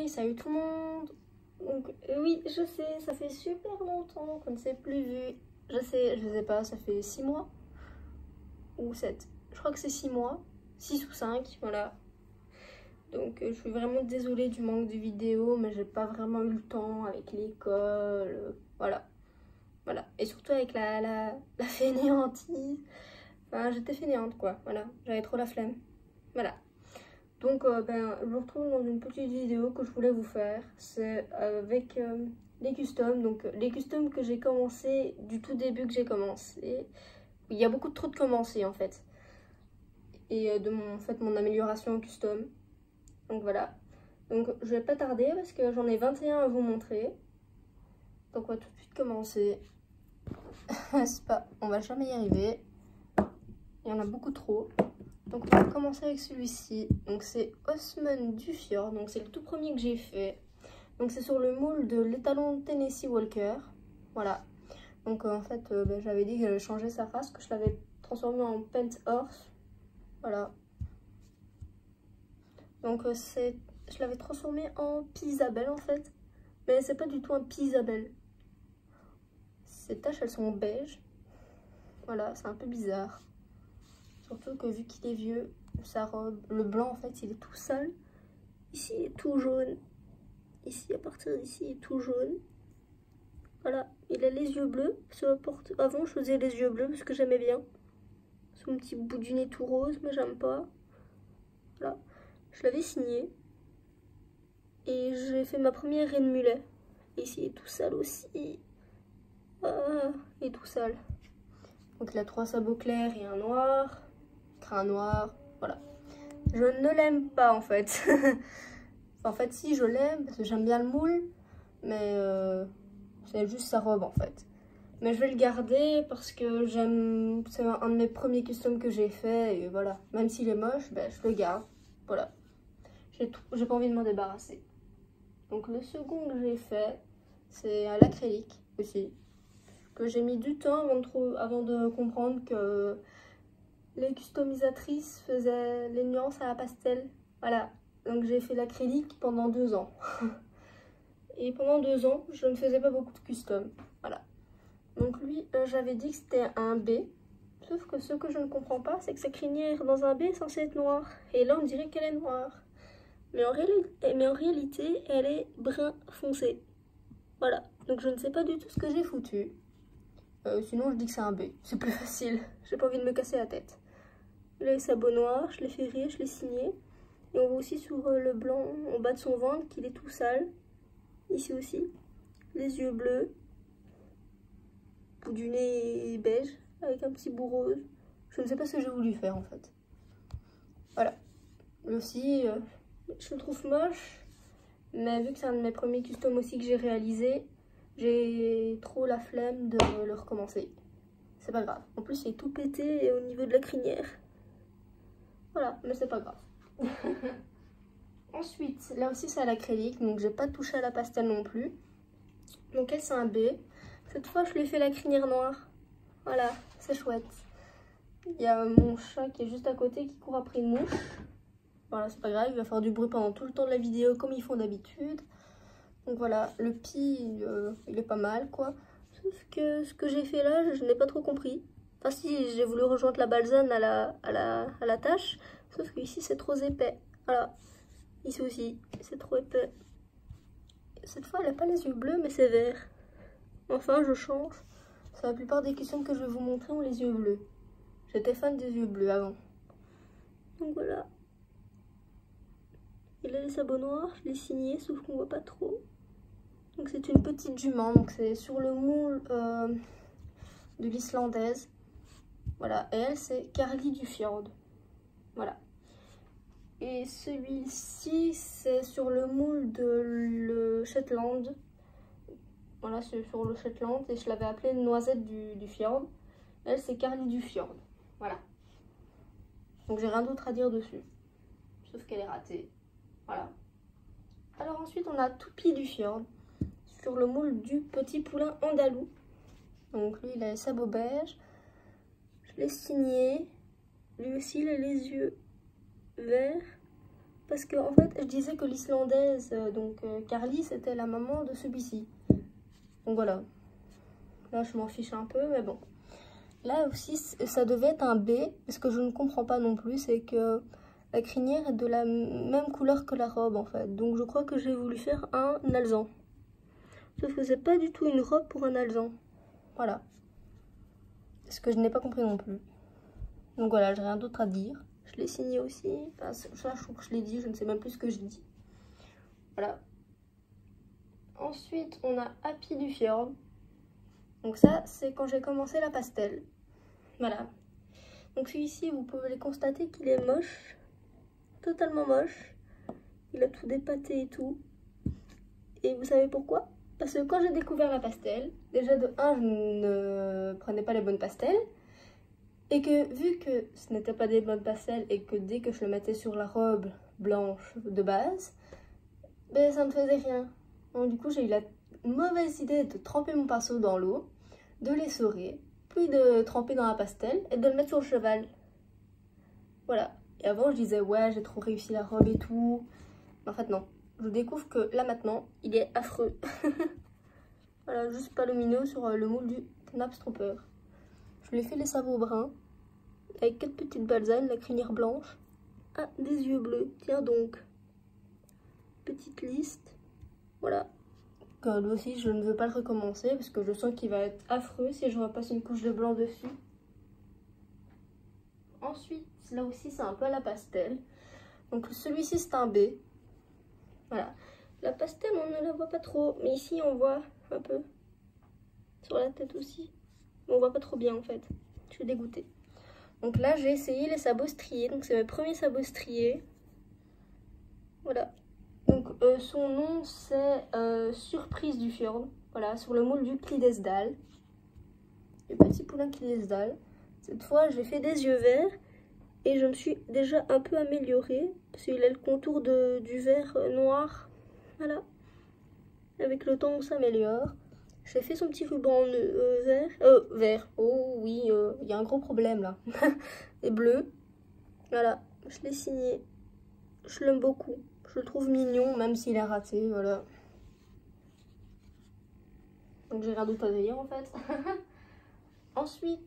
salut tout le monde. Donc oui, je sais, ça fait super longtemps qu'on ne s'est plus vu. Je sais pas, ça fait 6 mois ou 7. Je crois que c'est 6 mois, 6 ou 5, voilà. Donc je suis vraiment désolée du manque de vidéos, mais j'ai pas vraiment eu le temps avec l'école, voilà. Voilà, et surtout avec la fainéantise. Enfin, j'étais fainéante quoi, voilà, j'avais trop la flemme. Voilà. Donc je vous retrouve dans une petite vidéo que je voulais vous faire. C'est avec les customs. Donc les customs que j'ai commencé du tout début que j'ai commencé. Il y a beaucoup trop de commencer en fait. Et de mon amélioration en custom. Donc voilà. Donc je vais pas tarder parce que j'en ai 21 à vous montrer. Donc on va tout de suite commencer. C'est pas, on va jamais y arriver. Il y en a beaucoup trop. Donc on va commencer avec celui-ci. Donc c'est Osman du Fjord. Donc c'est le tout premier que j'ai fait. Donc c'est sur le moule de l'étalon Tennessee Walker. Voilà. Donc en fait j'avais dit que j'allais changer sa race, que je l'avais transformé en Pent Horse. Voilà. Donc je l'avais transformé en Pisabelle en fait. Mais c'est pas du tout un Pisabelle. Ces taches elles sont beige. Voilà, c'est un peu bizarre. Surtout que vu qu'il est vieux, sa robe, le blanc en fait il est tout sale. Ici il est tout jaune. Ici à partir d'ici il est tout jaune. Voilà, il a les yeux bleus. Avant je faisais les yeux bleus parce que j'aimais bien. Son petit bout du nez tout rose, mais j'aime pas. Voilà, je l'avais signé. Et j'ai fait ma première reine mulet. Et ici il est tout sale aussi. Ah, il est tout sale. Donc il a 3 sabots clairs et un noir. Crin noir, voilà. Je ne l'aime pas en fait. En fait si, je l'aime parce que j'aime bien le moule. Mais c'est juste sa robe en fait. Mais je vais le garder parce que j'aime. C'est un de mes premiers customs que j'ai fait. Et voilà. Même s'il est moche, je le garde. Voilà. J'ai pas envie de m'en débarrasser. Donc le second que j'ai fait, c'est à l'acrylique aussi. Que j'ai mis du temps avant de comprendre que les customisatrices faisaient les nuances à la pastel. Voilà. Donc j'ai fait l'acrylique pendant 2 ans. Et pendant 2 ans, je ne faisais pas beaucoup de custom. Voilà. Donc lui, j'avais dit que c'était un B. Sauf que ce que je ne comprends pas, c'est que sa crinière dans un B est censée être noire. Et là, on dirait qu'elle est noire. Mais en réalité, elle est brun foncé. Voilà. Donc je ne sais pas du tout ce que j'ai foutu. Sinon, je dis que c'est un B. C'est plus facile. J'ai pas envie de me casser la tête. Là, les sabots noirs, je l'ai fait rire, je l'ai signé. Et on voit aussi sur le blanc, en bas de son ventre, qu'il est tout sale. Ici aussi. Les yeux bleus. Bout du nez beige, avec un petit bout rose. Je ne sais pas ce que j'ai voulu faire en fait. Voilà. Lui aussi, je le trouve moche. Mais vu que c'est un de mes premiers customs aussi que j'ai réalisé, j'ai trop la flemme de le recommencer. C'est pas grave. En plus, c'est tout pété au niveau de la crinière. Voilà, mais c'est pas grave. Ensuite, là aussi c'est à l'acrylique, donc j'ai pas touché à la pastel non plus. Donc elle c'est un B. Cette fois je lui ai fait la crinière noire. Voilà, c'est chouette. Il y a mon chat qui est juste à côté qui court après une mouche. Voilà, c'est pas grave, il va faire du bruit pendant tout le temps de la vidéo comme ils font d'habitude. Donc voilà, le pied il est pas mal quoi. Sauf que ce que j'ai fait là, je n'ai pas trop compris. Enfin si, j'ai voulu rejoindre la balzane à la tâche. Sauf que ici c'est trop épais. Voilà. Ici aussi, c'est trop épais. Cette fois, elle n'a pas les yeux bleus, mais c'est vert. Enfin, je change. La plupart des questions que je vais vous montrer ont les yeux bleus. J'étais fan des yeux bleus avant. Donc voilà. Il a les sabots noirs, je l'ai signé, sauf qu'on voit pas trop. Donc c'est une petite jument, donc c'est sur le moule de l'islandaise. Voilà, et elle c'est Carly du Fjord. Voilà. Et celui-ci, c'est sur le moule de le Shetland. Voilà, c'est sur le Shetland. Et je l'avais appelé Noisette du Fjord. Elle, c'est Carly du Fjord. Voilà. Donc, j'ai rien d'autre à dire dessus. Sauf qu'elle est ratée. Voilà. Alors, ensuite, on a Toupie du Fjord. Sur le moule du petit poulain andalou. Donc, lui, il a les sabots beige. Je l'ai signé. Lui aussi, il a les yeux verts. parce que en fait je disais que l'islandaise, Carly, c'était la maman de celui-ci. Donc voilà. Là je m'en fiche un peu, mais bon. Là aussi ça devait être un B. Et ce que je ne comprends pas non plus, c'est que la crinière est de la même couleur que la robe en fait. Donc je crois que j'ai voulu faire un alezan. Sauf que c'est pas du tout une robe pour un alezan. Voilà. Ce que je n'ai pas compris non plus. Donc voilà, j'ai rien d'autre à dire. Je l'ai signé aussi. Enfin, ça, je trouve que je l'ai dit. Je ne sais même plus ce que je dis. Voilà. Ensuite, on a Happy du Fjord. Donc ça, c'est quand j'ai commencé la pastel. Voilà. Donc celui-ci, vous pouvez constater qu'il est moche. Totalement moche. Il a tout dépaté et tout. Et vous savez pourquoi? Parce que quand j'ai découvert la pastel, déjà de 1, je ne prenais pas les bonnes pastels. Et que vu que ce n'était pas des bonnes pastels et que dès que je le mettais sur la robe blanche de base, ben ça ne faisait rien. Donc du coup j'ai eu la mauvaise idée de tremper mon pinceau dans l'eau, de l'essorer, puis de tremper dans la pastel et de le mettre sur le cheval. Voilà. Et avant je disais ouais j'ai trop réussi la robe et tout. Mais en fait non. Je découvre que là maintenant il est affreux. Voilà, juste pas lumineux sur le moule du Knabstrupper. Je lui ai fait les sabots bruns, avec 4 petites balsanes, la crinière blanche. Ah, des yeux bleus, tiens donc. Petite liste, voilà. Lui aussi, je ne veux pas le recommencer, parce que je sens qu'il va être affreux si je repasse une couche de blanc dessus. Ensuite, là aussi, c'est un peu à la pastel. Donc celui-ci, c'est un B. Voilà. La pastel, on ne la voit pas trop, mais ici, on voit un peu. Sur la tête aussi. On voit pas trop bien en fait. Je suis dégoûtée. Donc là j'ai essayé les sabots striés. Donc c'est mes premiers sabots striés. Voilà. Donc son nom c'est Surprise du Fjord. Voilà, sur le moule du Clydesdal. Le petit poulain Clydesdal. Cette fois j'ai fait des yeux verts. Et je me suis déjà un peu améliorée. Parce qu'il a le contour du vert noir. Voilà. Avec le temps on s'améliore. J'ai fait son petit ruban vert. Vert. Oh oui, il y a un gros problème là. Et bleu. Voilà, je l'ai signé. Je l'aime beaucoup. Je le trouve mignon, même s'il est raté. Voilà. Donc j'ai rien d'autre à dire en fait. Ensuite,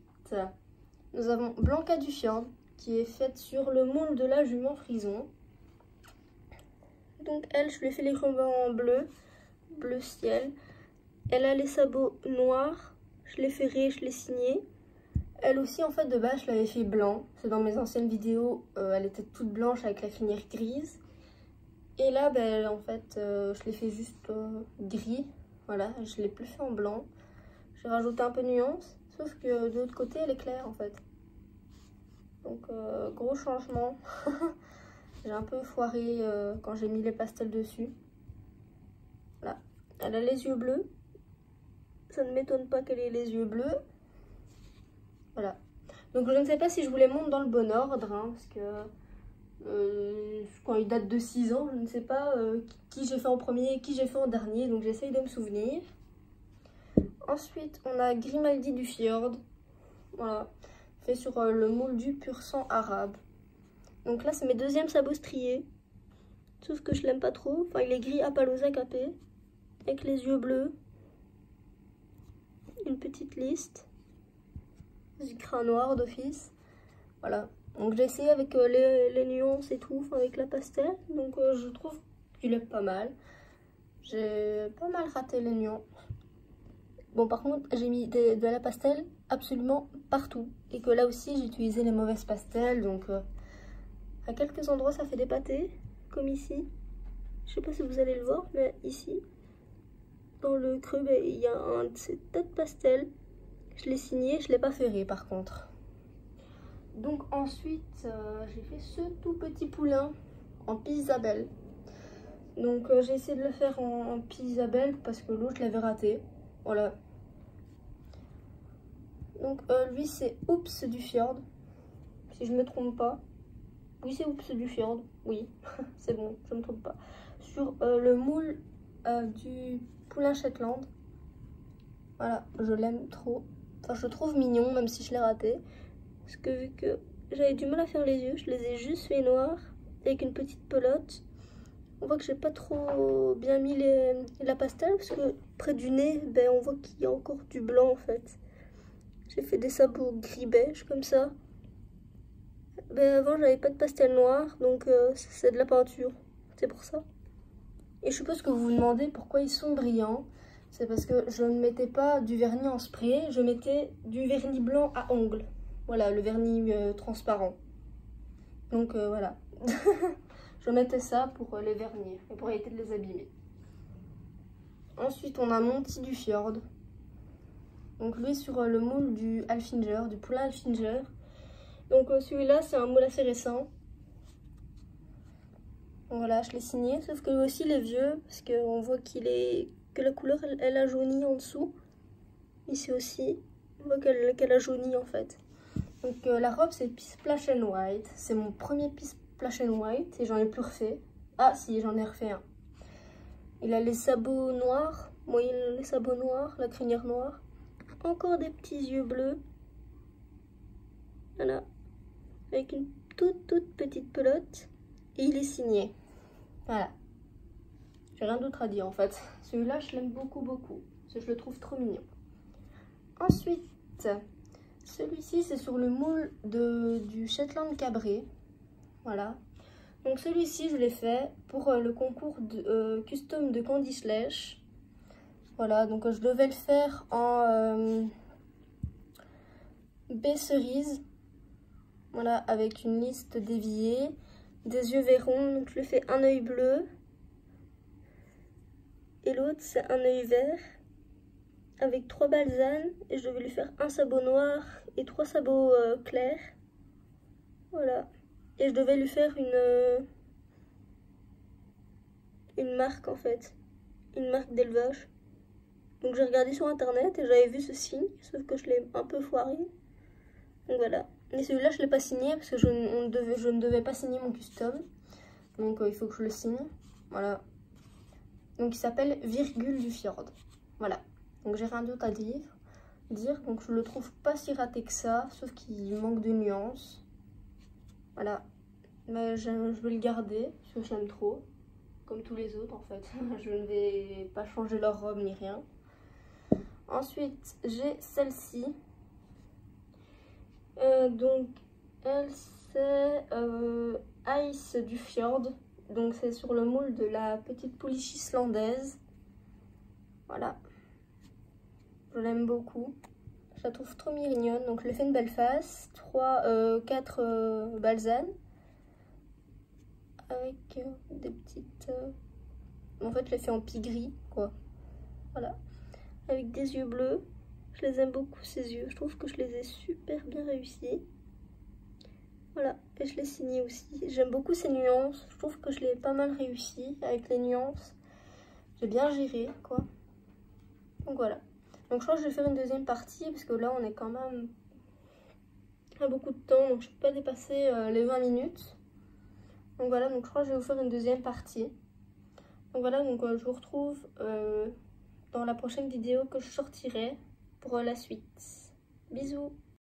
nous avons Blanca du Fjord, qui est faite sur le moule de la jument frison. Donc elle, je lui ai fait les rubans en bleu. Bleu ciel. Elle a les sabots noirs, je l'ai ferré, je l'ai signé. Elle aussi en fait de base je l'avais fait blanc. C'est dans mes anciennes vidéos, elle était toute blanche avec la crinière grise. Et là ben, en fait je l'ai fait juste gris. Voilà, je l'ai plus fait en blanc. J'ai rajouté un peu de nuance, sauf que de l'autre côté elle est claire en fait. Donc gros changement. J'ai un peu foiré quand j'ai mis les pastels dessus. Voilà, elle a les yeux bleus. Ça ne m'étonne pas qu'elle ait les yeux bleus. Voilà. Donc je ne sais pas si je vous les montre dans le bon ordre. Hein, parce que quand il date de 6 ans, je ne sais pas qui j'ai fait en premier et qui j'ai fait en dernier. Donc j'essaye de me souvenir. Ensuite, on a Grimaldi du Fjord. Voilà. Fait sur le moule du pur sang arabe. Donc là, c'est mes deuxièmes sabots striés. Sauf que je l'aime pas trop. Enfin, il est gris Appaloosa capé. Avec les yeux bleus. Une petite liste, du crin noir d'office. Voilà, donc j'ai essayé avec les nuances et tout, avec la pastel. Donc je trouve qu'il est pas mal. J'ai pas mal raté les nuances. Bon, par contre, j'ai mis de la pastel absolument partout. Et que là aussi, j'ai utilisé les mauvaises pastels. Donc à quelques endroits, ça fait des pâtés, comme ici. Je sais pas si vous allez le voir, mais ici, dans le creux, ben, il y a un de ces tas de pastels. Je l'ai signé, je l'ai pas ferré par contre. Donc ensuite, j'ai fait ce tout petit poulain en Pie Isabelle. Donc j'ai essayé de le faire en Pie Isabelle parce que l'autre je l'avais raté. Voilà. Donc lui c'est Oups du Fjord, si je me trompe pas. Oui, c'est Oups du Fjord, oui, c'est bon, je me trompe pas. Sur le moule du poulain Shetland. Voilà, je l'aime trop. Enfin, je le trouve mignon, même si je l'ai raté. Parce que vu que j'avais du mal à faire les yeux, je les ai juste fait noirs. avec une petite pelote. On voit que j'ai pas trop bien mis la pastel parce que près du nez, ben, on voit qu'il y a encore du blanc en fait. J'ai fait des sabots gris beige comme ça. Ben, avant j'avais pas de pastel noir, donc c'est de la peinture, c'est pour ça. Et je suppose que vous vous demandez pourquoi ils sont brillants. C'est parce que je ne mettais pas du vernis en spray, je mettais du vernis blanc à ongles. Voilà, le vernis transparent. Donc voilà. Je mettais ça pour les vernir et pour éviter de les abîmer. Ensuite, on a Monty du Fjord. Donc lui sur le moule du Alfinger, du poulain Alfinger. Donc celui-là, c'est un moule assez récent. Donc, voilà, je l'ai signé, sauf que lui aussi il est vieux, parce qu'on voit que la couleur elle a jauni en dessous. Ici aussi, on voit qu'elle a jauni en fait. Donc la robe c'est Peace Splash and White. C'est mon premier Peace Splash and White et j'en ai plus refait. Ah si, j'en ai refait un. Il a les sabots noirs, moi il a les sabots noirs, la crinière noire. Encore des petits yeux bleus. Voilà. Avec une toute petite pelote. Et il est signé. Voilà. J'ai rien d'autre à dire en fait. Celui-là je l'aime beaucoup. Parce que je le trouve trop mignon. Ensuite, celui-ci c'est sur le moule du Shetland Cabré. Voilà. Donc celui-ci je l'ai fait pour le concours de custom de Candy Slash. Voilà, donc je devais le faire en baie cerise. Voilà, avec une liste déviée, des yeux verrons. Donc je le fais un œil bleu. Et l'autre c'est un œil vert. Avec 3 balsanes. Et je devais lui faire un sabot noir et 3 sabots clairs. Voilà. Et je devais lui faire une marque en fait. Une marque d'élevage. Donc j'ai regardé sur internet et j'avais vu ce signe, sauf que je l'ai un peu foiré. Donc voilà. Et celui-là je ne l'ai pas signé parce que je ne devais pas signer mon custom. Donc il faut que je le signe. Voilà. Donc il s'appelle Virgule du Fjord. Voilà. Donc j'ai rien d'autre à dire. Donc je le trouve pas si raté que ça, sauf qu'il manque de nuances. Voilà. Mais je vais le garder parce que je l'aime trop. Comme tous les autres en fait. Je ne vais pas changer leur robe ni rien. Ensuite, j'ai celle-ci. Donc, elle, c'est Ice du Fjord. Donc, c'est sur le moule de la petite pouliche islandaise. Voilà. Je l'aime beaucoup. Je la trouve trop mignonne. Donc, je lui fais une belle face. 4 balsanes. Avec des petites... En fait, je les fais en pie gris, quoi. Voilà. Avec des yeux bleus. Je les aime beaucoup ces yeux. Je trouve que je les ai super bien réussis. Voilà. Et je l'ai signé aussi. J'aime beaucoup ces nuances. Je trouve que je l'ai pas mal réussi avec les nuances. J'ai bien géré, quoi. Donc voilà. Donc je crois que je vais faire une deuxième partie. Parce que là, on est quand même à beaucoup de temps. Donc je ne peux pas dépasser les 20 minutes. Donc voilà. Donc je crois que je vais vous faire une deuxième partie. Donc voilà. Donc je vous retrouve... dans la prochaine vidéo que je sortirai pour la suite. Bisous!